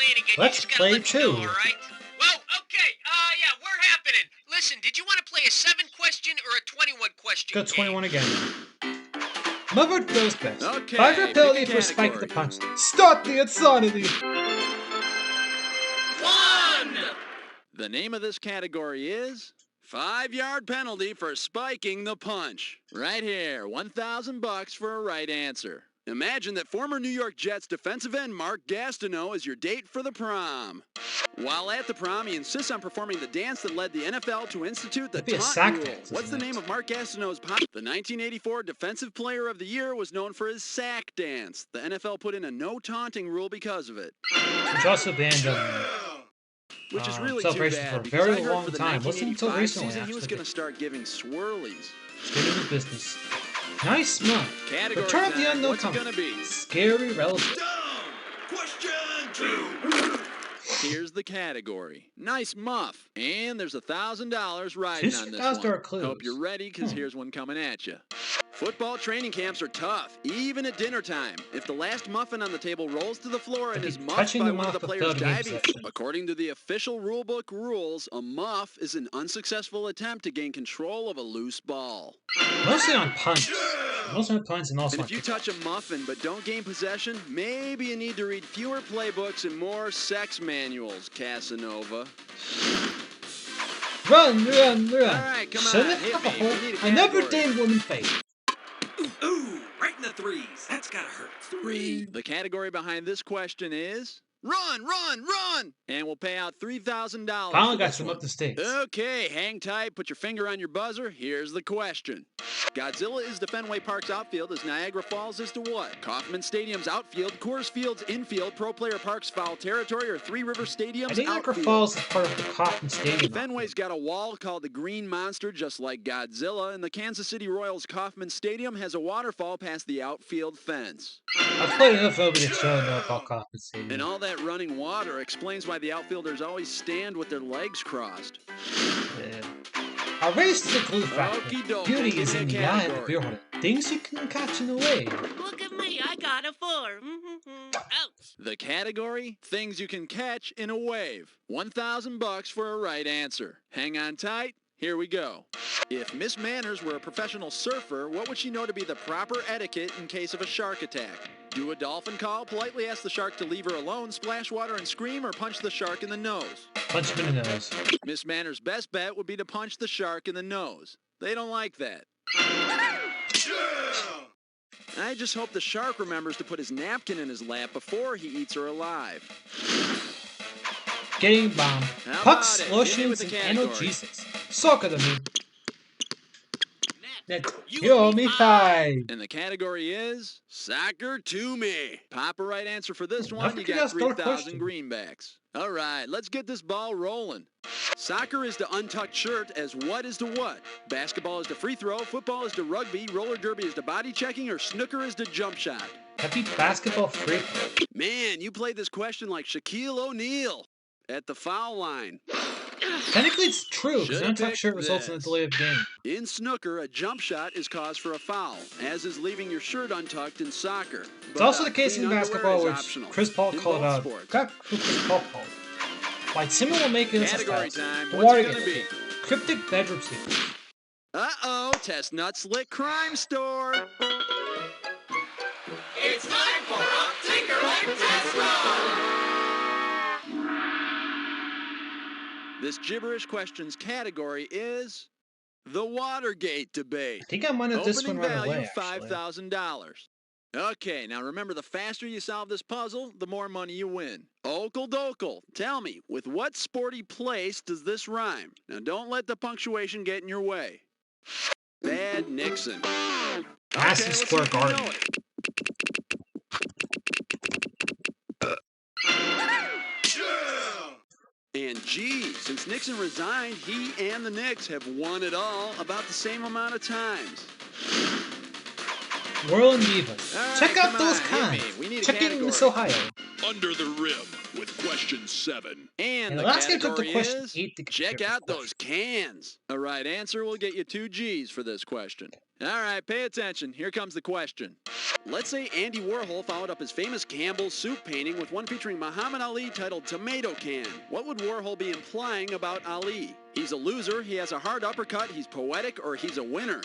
playing again. Let's You just gotta play let me know, too. all right? Whoa, okay. Yeah, we're happening. Listen, did you want to play a 7-question or a 21-question Go game? 21 again. Mother goes best. Okay, 5-year penalty pick a for Spike the category. Punch. Start the insanity! 1! The name of this category is 5-yard penalty for spiking the punch. Right here, $1,000 for a right answer. Imagine that former New York Jets defensive end Mark Gastineau is your date for the prom. While at the prom, he insists on performing the dance that led the NFL to institute the That'd be a taunt sack rule. dance, What's the isn't name it? of Mark Gastineau's pop? The 1984 Defensive Player of the Year was known for his sack dance. The NFL put in a no taunting rule because of it. Which also banned Which is really too celebration bad for a because very I heard long for the time. Wasn't until 1985 recently, season he was actually. going to start giving swirlies. Get into business. Nice month. Category Return of the time. Unknown What's it Comes. gonna be? Scary relative. Question 2. Here's the category. Nice muff. And there's $1,000 riding Two on this $1,000 one. clues. Hope you're ready, because here's one coming at you. Football training camps are tough, even at dinner time. If the last muffin on the table rolls to the floor and If is you're muffed touching by the one of muff the with players the game diving, possession. according to the official rulebook rules, a muff is an unsuccessful attempt to gain control of a loose ball. Mostly on punch. Mostly on punch and also And on if you kickoff. touch a muffin but don't gain possession, maybe you need to read fewer playbooks and more sex manuals, Casanova. Run, run, run. All right, come Shouldn't on, it hit have me. a hole? We need a I never category. dame woman face. Ooh, right in the 3s. That's gotta hurt. 3. The category behind this question is run, run, run, and we'll pay out $3,000. Finally for got this some one. up the stakes. Okay, hang tight, put your finger on your buzzer. Here's the question. Godzilla is to Fenway Park's outfield as Niagara Falls is to what? Kauffman Stadium's outfield, Coors Field's infield, Pro Player Park's foul territory, or Three River Stadium's I think Niagara outfield? Falls is part of the Kauffman Stadium. Fenway's got a wall called the Green Monster, just like Godzilla, and the Kansas City Royals Kauffman Stadium has a waterfall past the outfield fence. I've played enough over to show know about Kauffman Stadium. And all that running water explains why the outfielders always stand with their legs crossed. Yeah. A race to the glue factory. Okie dokie, Beauty give is me a in the eye of the category. beer hunter. Things you can catch in a wave. Look at me, I got a 4. Ouch. The category? Things you can catch in a wave. $1,000 for a right answer. Hang on tight. Here we go. If Miss Manners were a professional surfer, what would she know to be the proper etiquette in case of a shark attack? Do a dolphin call, politely ask the shark to leave her alone, splash water and scream, or punch the shark in the nose? Punch him in the nose. Miss Manners' best bet would be to punch the shark in the nose. They don't like that. I just hope the shark remembers to put his napkin in his lap before he eats her alive. Getting bombed. How Pucks, about it? Hit me with lotions, the and category. analgesics. Soccer to me. Next, That kill me five. And the category is soccer to me. Pop a right answer for this I one. You forget got that's not a 3,000 question. greenbacks. All right, let's get this ball rolling. Soccer is to untucked shirt as what is to what? Basketball is to free throw, football is to rugby, roller derby is to body checking, or snooker is to jump shot. Happy basketball free. Man, you played this question like Shaquille O'Neal at the foul line. Technically, it's true because Should've an untucked picked shirt results in a this. delay of game. In snooker, a jump shot is cause for a foul, as is leaving your shirt untucked in soccer. It's also the case in basketball, which optional. Chris Paul in called both out. sports. Got who Chris Paul called. Like Simon will make it into Category stats. time. The What's water it gonna gets be? thick. Cryptic bedroom secrets. Uh-oh, Chestnut Slick Crime Store. It's time for a Tinkerling Test Run! This gibberish questions category is the Watergate debate. I think I might have this one Opening right value away, actually. $5,000. Okay, now remember, the faster you solve this puzzle, the more money you win. Okle dokle, tell me, with what sporty place does this rhyme? Now don't let the punctuation get in your way. Bad Nixon. Madison let's see Square if you Garden. know it. And gee, since Nixon resigned, he and the Knicks have won it all about the same amount of times. Whirling Divas. All right, Check out come those on, hit me. cons. We need a Check in category. Miss Ohio. Under the rim with question 7. And And the the last game took the category question is 8 to check get out the those cans. A right answer will get you 2 G's for this question. All right, pay attention. Here comes the question. Let's say Andy Warhol followed up his famous Campbell's soup painting with one featuring Muhammad Ali titled Tomato Can. What would Warhol be implying about Ali? He's a loser, he has a hard uppercut, he's poetic, or he's a winner?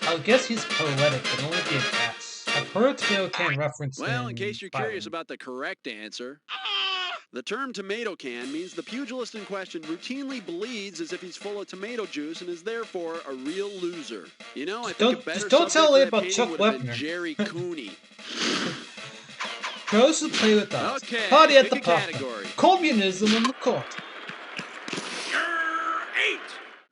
I guess he's poetic, but only be a guess. I've heard tomato can reference. Well, in case you're curious Byron. about the correct answer, the term tomato can means the pugilist in question routinely bleeds as if he's full of tomato juice and is therefore a real loser. You know, I think a better just don't subject tell for me that about painting Chuck would have been Wepner. Jerry Cooney. Pros who play with us. Okay, Party at pick the a pub. category. Communism on the court. Eight.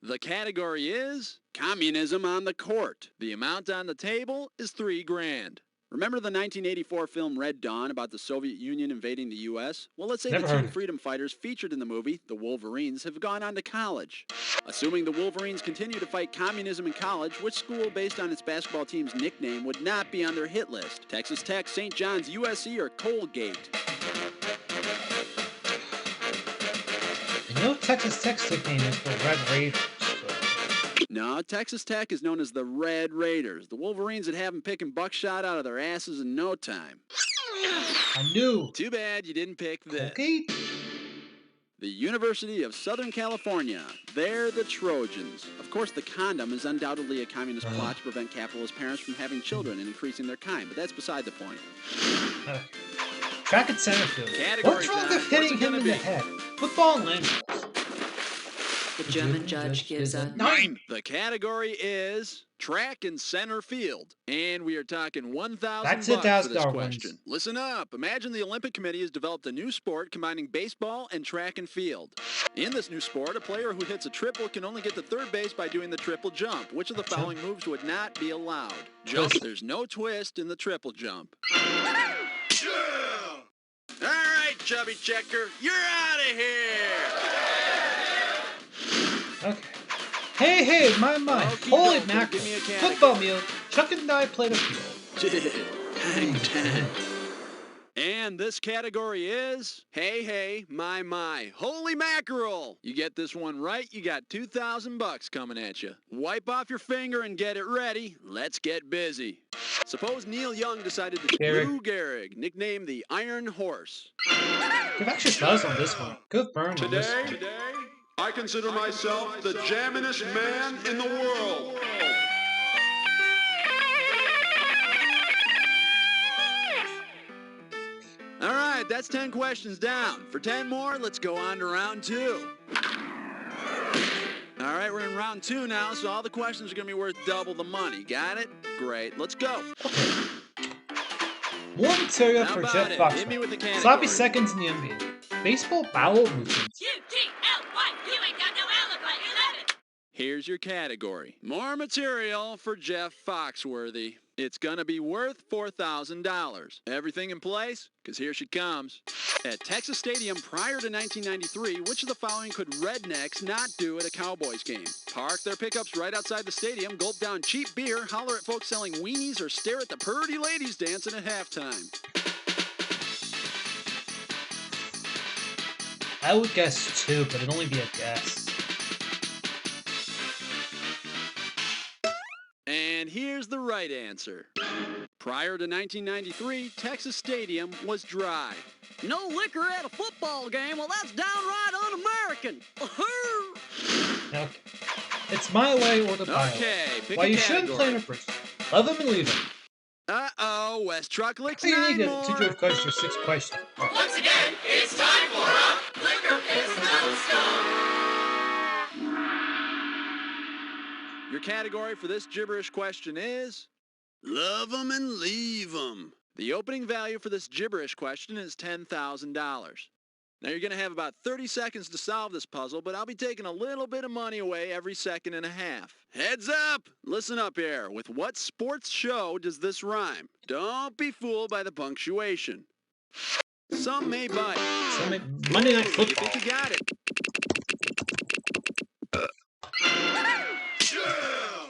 The category is communism on the court. The amount on the table is $3,000. Remember the 1984 film Red Dawn about the Soviet Union invading the U.S.? Well, let's say Never the heard two of it. freedom fighters featured in the movie, the Wolverines, have gone on to college. Assuming the Wolverines continue to fight communism in college, which school, based on its basketball team's nickname, would not be on their hit list? Texas Tech, St. John's, USC, or Colgate? I know Texas Tech's nickname is the Red Raiders. No, Texas Tech is known as the Red Raiders. The Wolverines would have them picking buckshot out of their asses in no time. I knew. Too bad you didn't pick this. Colgate? The University of Southern California. They're the Trojans. Of course, the condom is undoubtedly a communist plot to prevent capitalist parents from having children and increasing their kind, but that's beside the point. Track and center field. Category What's wrong time. with hitting What's it him gonna in the be? head? Football and land balls. The German judge gives a 9. The category is track and center field. And we are talking $1,000 That's bucks for this $1,000 question. wins. Listen up. Imagine the Olympic Committee has developed a new sport combining baseball and track and field. In this new sport, a player who hits a triple can only get to third base by doing the triple jump. Which of the following moves would not be allowed? Jump. Twist. There's no twist in the triple jump. All right, Chubby Checker, you're out of here. Okay. Hey, my. Okie Holy dokie, mackerel. give me a Football category. meal. Chuck and I played a field. Hang 10. And this category is hey, my. Holy mackerel! You get this one right, you got $2,000 coming at you. Wipe off your finger and get it ready. Let's get busy. Suppose Neil Young decided to Gehrig. Lou Gehrig, nicknamed the Iron Horse. Good extra buzz on this one. Good burn on this one. Today, I consider myself the jamminest man in the world. All right, that's 10 questions down. For 10 more, let's go on to round 2. All right, we're in round 2 now, so all the questions are going to be worth double the money. Got it? Great. Let's go. More material How for about Jeff it? Fox. Hit me with the category. Sloppy seconds in the NBA. Baseball bowel movements. U-T-L-Y, you ain't got no alibi, 11. Here's your category. More material for Jeff Foxworthy. It's gonna be worth $4,000. Everything in place? Because here she comes. At Texas Stadium prior to 1993, which of the following could rednecks not do at a Cowboys game? Park their pickups right outside the stadium, gulp down cheap beer, holler at folks selling weenies, or stare at the purty ladies dancing at halftime? I would guess 2, but it'd only be a guess. And here's the right answer. Prior to 1993, Texas Stadium was dry. No liquor at a football game? Well, that's downright un-American. Okay. It's my way or the highway. Okay, pick Why a you shouldn't play category. in a bridge. Love them and leave them. Uh-oh, West Trucklicks, So you 9 need to more. teach you a question for 6 questions. Once again, it's time for a Liquor Pistol Stone. Your category for this gibberish question is love 'em and leave 'em. The opening value for this gibberish question is $10,000. Now you're going to have about 30 seconds to solve this puzzle, but I'll be taking a little bit of money away every second and a half. Heads up! Listen up here. With what sports show does this rhyme? Don't be fooled by the punctuation. Some may bite. Monday Night You Football. think you got it?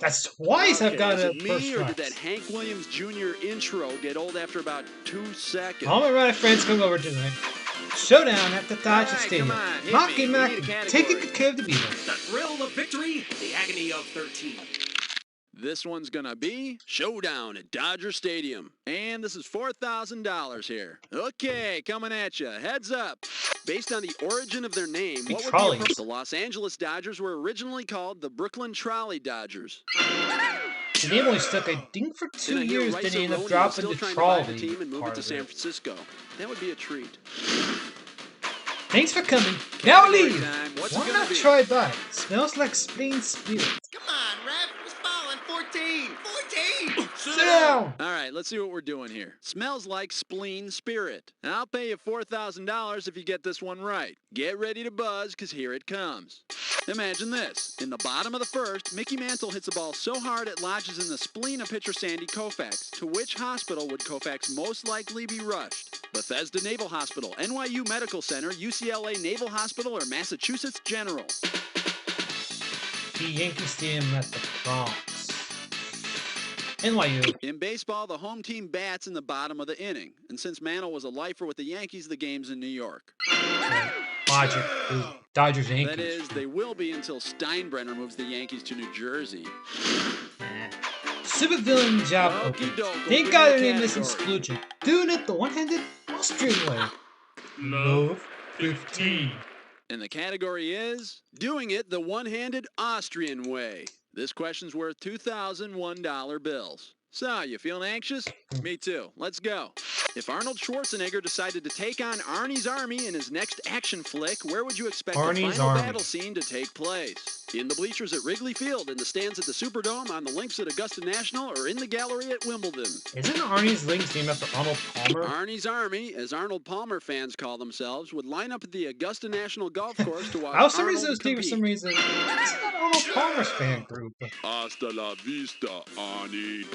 That's twice I've Okay, got is a it me, first or try. did that Hank Williams Jr. intro get old after about 2 seconds? All my right friends come over tonight. Showdown at the Dodger Alright, Stadium. come on, hit Marky me. We Mark need a category. taking the care of the Beatles. The thrill of victory, the agony of 13. This one's gonna be Showdown at Dodger Stadium. And this is $4,000 here. Okay, coming at you. Heads up. Based on the origin of their name, The what would Trolleys. be the Los Angeles Dodgers were originally called the Brooklyn Trolley Dodgers. The name only stuck, I think, for 2 And I hear years, Rice then he ended up Aroni is dropping still the trying to buy the trolley team and move it part to of San it. Francisco. That would be a treat. Thanks for coming. Now Category leave. time. What's it Why gonna not be? try that? Smells like spleen spirit. Come on, Rev. Who's falling? 14. 14. Sit down. All right, let's see what we're doing here. Smells like spleen spirit. And I'll pay you $4,000 if you get this one right. Get ready to buzz, because here it comes. Imagine this. In the bottom of the first, Mickey Mantle hits a ball so hard it lodges in the spleen of pitcher Sandy Koufax. To which hospital would Koufax most likely be rushed? Bethesda Naval Hospital, NYU Medical Center, UCLA Naval Hospital, or Massachusetts General? The Yankee Stadium at the Bronx. NYU. In baseball, the home team bats in the bottom of the inning. And since Mantle was a lifer with the Yankees, the game's in New York. Logic. Dodgers Yankees. That is, they will be until Steinbrenner moves the Yankees to New Jersey. Supervillain job Okie open. doke, They give gotta me a name this category. exclusion. Doing it the one-handed Austrian way. Love 15. And the category is doing it the one-handed Austrian way. This question's worth $2,001 bills. So, you feeling anxious? Me too. Let's go. If Arnold Schwarzenegger decided to take on Arnie's Army in his next action flick, where would you expect Arnie's the final Army. battle scene to take place? In the bleachers at Wrigley Field, in the stands at the Superdome, on the links at Augusta National, or in the gallery at Wimbledon? Isn't Arnie's Links named after Arnold Palmer? Arnie's Army, as Arnold Palmer fans call themselves, would line up at the Augusta National Golf Course to watch I was Arnold for compete. some reason. It's not Arnold Palmer's fan group. Hasta la vista, Arnie.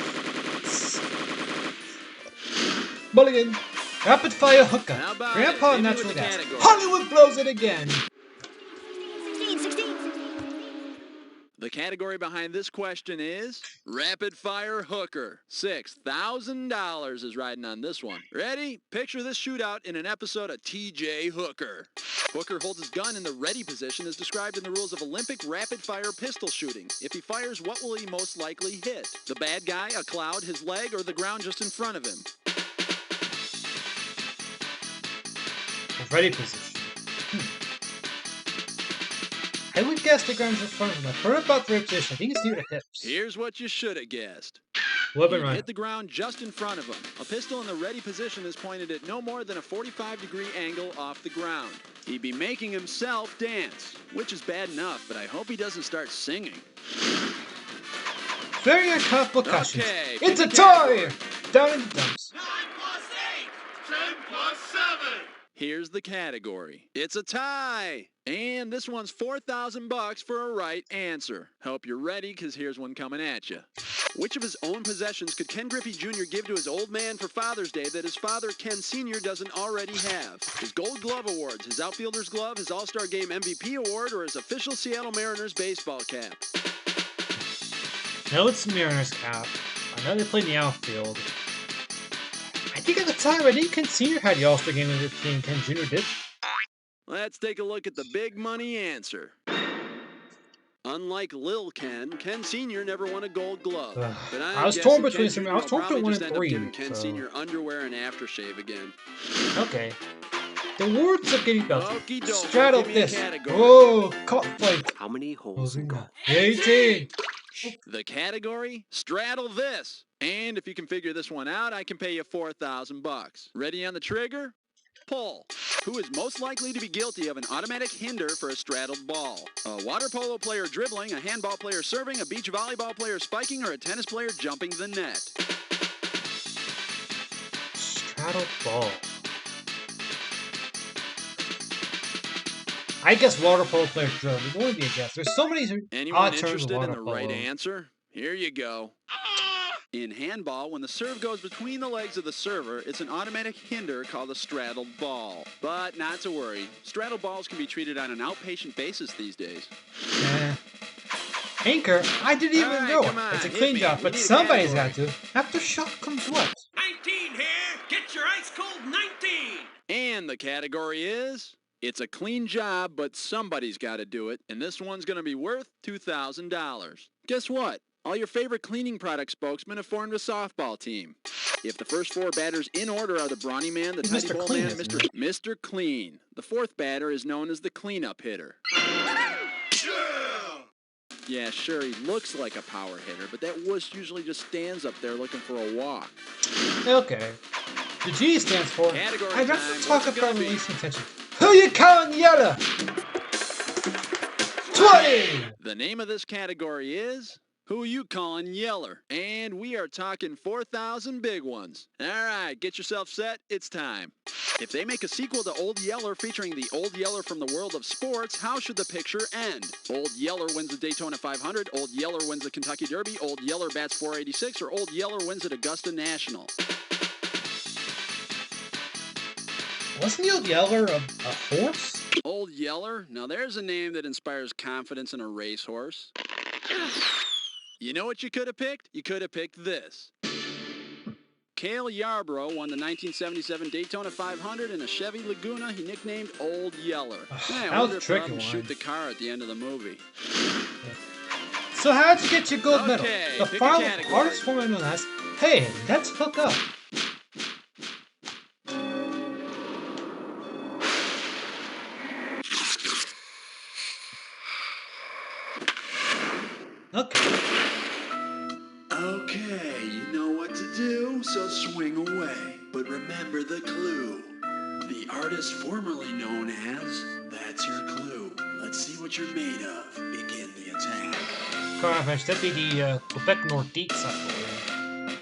Mulligan. Rapid fire hooker. How about Grandpa it? Hit me natural with the gas. category. Hollywood blows it again. 16. The category behind this question is rapid fire hooker. $6,000 is riding on this one. Ready? Picture this shootout in an episode of T.J. Hooker. Hooker holds his gun in the ready position as described in the rules of Olympic rapid fire pistol shooting. If he fires, what will he most likely hit? The bad guy, a cloud, his leg, or the ground just in front of him? Ready position. I would guess the ground's in front of him. I've heard about the ready position. I think it's near the hips. Here's what you should have guessed. Weapon He'd runner. hit the ground just in front of him. A pistol in the ready position is pointed at no more than a 45-degree angle off the ground. He'd be making himself dance, which is bad enough, but I hope he doesn't start singing. Very uncomfortable costumes. Okay, It's a pick a category. toy! Down in the dumps. 9 plus 8. 10 plus 7. Here's the category. It's a tie. And this one's $4,000 for a right answer. Hope you're ready, because here's one coming at you. Which of his own possessions could Ken Griffey Jr. give to his old man for Father's Day that his father, Ken Sr., doesn't already have? His Gold Glove Awards, his Outfielder's Glove, his All-Star Game MVP Award, or his official Seattle Mariners baseball cap? No, it's Mariners cap. I know they played in the outfield. I think at the time, I think Ken Sr. had the All-Star Game MVP and Ken Jr. did. Let's take a look at the big money answer. Unlike Lil Ken, Ken Sr. never won a Gold Glove. Ugh. But I was guessing torn between Ken some. Jr. I was torn will between probably 1 just and end up 3. giving Ken So. Sr. underwear and aftershave again. Okay. The awards are getting belted. Okie doke, Straddle give me a this. category. Whoa, caught fight. How many holes in golf? 18. The category? Straddle this. And if you can figure this one out, I can pay you $4,000. Ready on the trigger? Pull. Who is most likely to be guilty of an automatic hinder for a straddled ball? A water polo player dribbling, a handball player serving, a beach volleyball player spiking, or a tennis player jumping the net? Straddle ball. I guess water polo player drill. It would be a guess. There's so many Anyone odd terms of interested in water the polo. right answer? Here you go. In handball, when the serve goes between the legs of the server, it's an automatic hinder called a straddled ball. But not to worry, straddled balls can be treated on an outpatient basis these days. Anchor, I didn't even Alright, know. come on, It's a hit clean me. job, We but need a somebody's category. got to. After shot comes what? 19 here. Get your ice cold 19. And the category is, it's a clean job, but somebody's got to do it, and this one's going to be worth $2,000. Guess what? All your favorite cleaning product spokesmen have formed a softball team. If the first 4 batters in order are the Brawny Man, the Tidy Mr. Bowl Clean, Man, isn't Mr. Clean. The 4th batter is known as the cleanup hitter. Yeah, sure, he looks like a power hitter, but that wuss usually just stands up there looking for a walk. Okay. The G stands for Category I'd time. rather talk What's it about gonna be? releasing tension. Who you calling Yella? 20! The name of this category is, Who You Calling Yeller? And we are talking 4,000 big ones. All right, get yourself set. It's time. If they make a sequel to Old Yeller featuring the Old Yeller from the world of sports, how should the picture end? Old Yeller wins the Daytona 500, Old Yeller wins the Kentucky Derby, Old Yeller bats 486, or Old Yeller wins at Augusta National? Wasn't the Old Yeller a horse? Old Yeller? Now there's a name that inspires confidence in a racehorse. You know what you could have picked? You could have picked this. Cale Yarborough won the 1977 Daytona 500 in a Chevy Laguna he nicknamed Old Yeller. I that was wonder a if tricky they'll one. shoot the car at the end of the movie. So how'd you get your gold medal? Okay, The pick a final category. artist formerly known as, hey, let's hook up. Okay. Okay, you know what to do, so swing away. But remember the clue. The artist formerly known as, that's your clue. Let's see what you're made of. Begin the attack. Carnage, that'd be the Quebec Nordiques, I believe.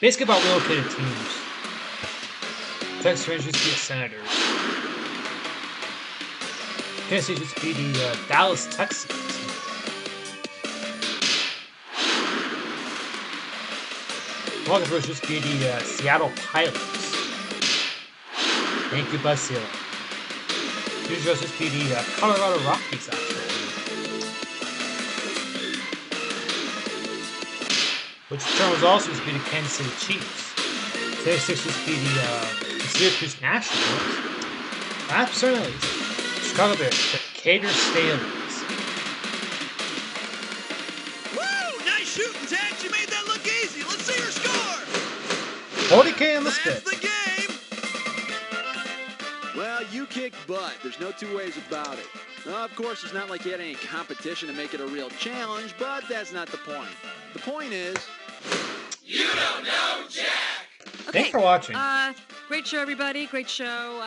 Basically about relocated teams. Texas Rangers used to be the Senators. Tennessee used to be the Dallas Texans. Walker used to be the Seattle Pilots. Thank you, Basile. These used to be the Colorado Rockies, actually. Which term was also used to be the Kansas City Chiefs. Today, used to be the Syracuse Nationals. Absolutely. Chicago Bears, the Cater Staleys. Woo! Nice shooting, Tex. You made that look easy. Let's see your score. 40K in the That's spit. the game. Well, you kicked butt. There's no two ways about it. Of course, it's not like you had any competition to make it a real challenge, but that's not the point. The point is... You don't know Jack! Thanks for watching. Great show, everybody. Great show.